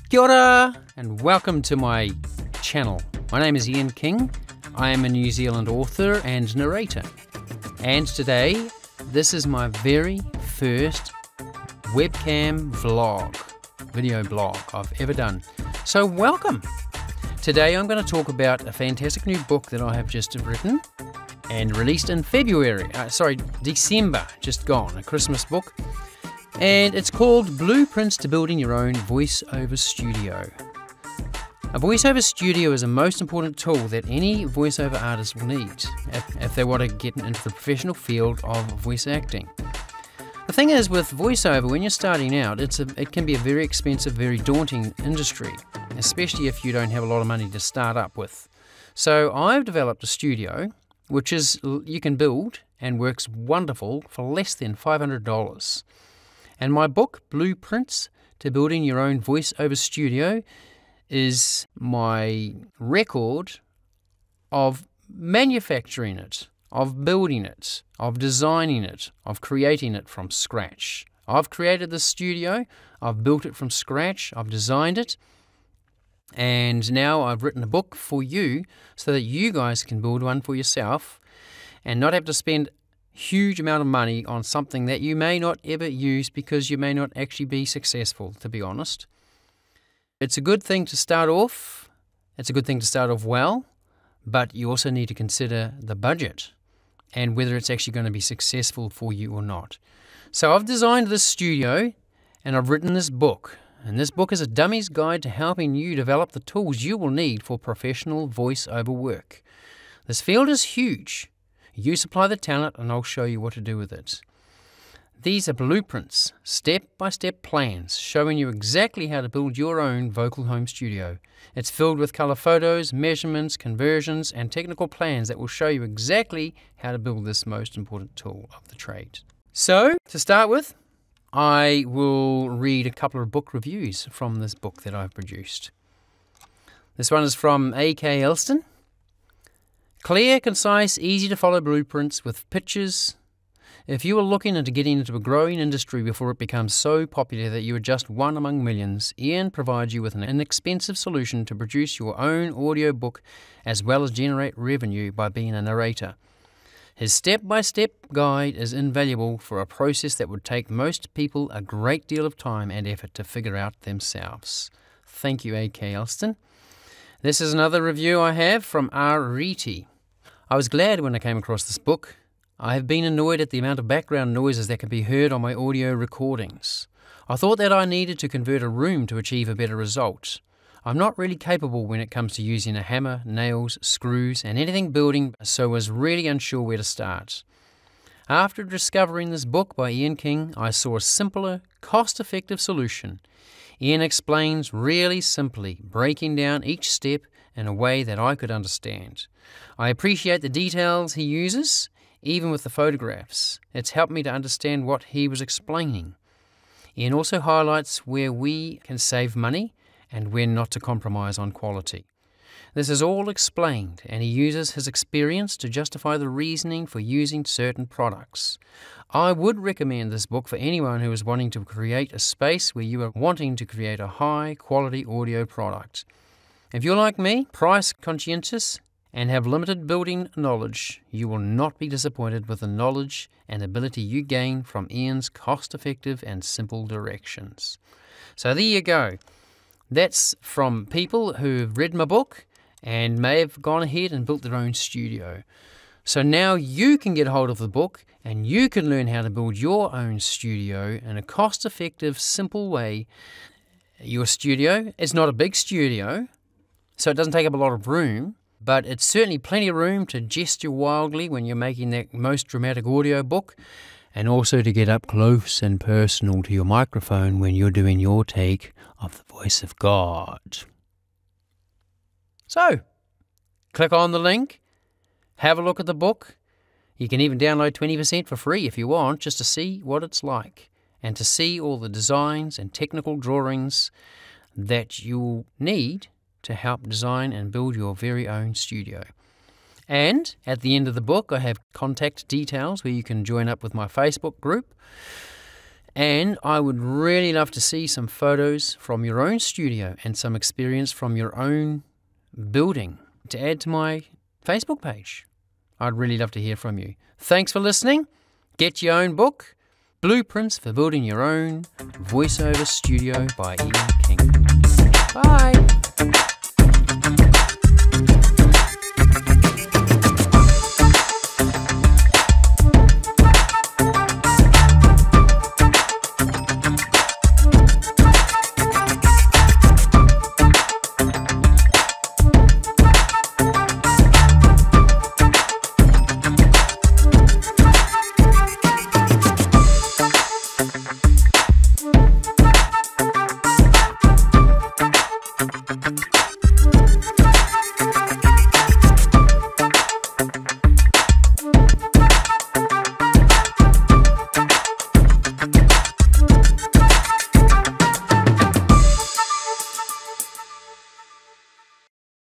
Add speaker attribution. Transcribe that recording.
Speaker 1: Kia ora and welcome to my channel. My name is Ian King. I am a New Zealand author and narrator. And today, this is my very first webcam video blog I've ever done. So welcome! Today I'm going to talk about a fantastic new book that I have just written and released in December, just gone, a Christmas book. And it's called Blueprints to Building Your Own Voiceover Studio. A voiceover studio is the most important tool that any voiceover artist will need if they want to get into the professional field of voice acting. The thing is, with voiceover, when you're starting out, it can be a very expensive, very daunting industry, especially if you don't have a lot of money to start up with. So I've developed a studio which you can build and works wonderful for less than $500. And my book, Blueprints to Building Your Own Voiceover Studio, is my record of manufacturing it, of building it, of designing it, of creating it from scratch. I've created this studio, I've built it from scratch, I've designed it, and now I've written a book for you so that you guys can build one for yourself and not have to spend huge amount of money on something that you may not ever use because you may not actually be successful, to be honest. It's a good thing to start off. It's a good thing to start off well, but you also need to consider the budget and whether it's actually going to be successful for you or not. So I've designed this studio and I've written this book. And this book is a dummy's guide to helping you develop the tools you will need for professional voiceover work. This field is huge. You supply the talent and I'll show you what to do with it. These are blueprints, step-by-step plans showing you exactly how to build your own vocal home studio. It's filled with color photos, measurements, conversions, and technical plans that will show you exactly how to build this most important tool of the trade. So, to start with, I will read a couple of book reviews from this book that I've produced. This one is from A.K. Elston. Clear, concise, easy to follow blueprints with pictures. If you are looking into getting into a growing industry before it becomes so popular that you are just one among millions, Ian provides you with an inexpensive solution to produce your own audiobook as well as generate revenue by being a narrator. His step-by-step guide is invaluable for a process that would take most people a great deal of time and effort to figure out themselves. Thank you, A.K. Elston. This is another review I have from R. Reety. I was glad when I came across this book. I have been annoyed at the amount of background noises that can be heard on my audio recordings. I thought that I needed to convert a room to achieve a better result. I'm not really capable when it comes to using a hammer, nails, screws, and anything building, so was really unsure where to start. After discovering this book by Ian King, I saw a simpler, cost-effective solution. Ian explains really simply, breaking down each step in a way that I could understand. I appreciate the details he uses, even with the photographs. It's helped me to understand what he was explaining. Ian also highlights where we can save money and when not to compromise on quality. This is all explained, and he uses his experience to justify the reasoning for using certain products. I would recommend this book for anyone who is wanting to create a space where you are wanting to create a high-quality audio product. If you're like me, price conscientious, and have limited building knowledge, you will not be disappointed with the knowledge and ability you gain from Ian's cost-effective and simple directions. So there you go. That's from people who've read my book and may have gone ahead and built their own studio. So now you can get hold of the book and you can learn how to build your own studio in a cost-effective, simple way. Your studio is not a big studio, so it doesn't take up a lot of room, but it's certainly plenty of room to gesture wildly when you're making that most dramatic audio book, and also to get up close and personal to your microphone when you're doing your take of the voice of God. So, click on the link, have a look at the book. You can even download 20% for free if you want, just to see what it's like, and to see all the designs and technical drawings that you'll need to help design and build your very own studio. And at the end of the book, I have contact details where you can join up with my Facebook group And I would really love to see some photos from your own studio and some experience from your own building to add to my Facebook page. I'd really love to hear from you. Thanks for listening. Get your own book, Blueprints for Building Your Own Voiceover Studio by Ian King. Bye.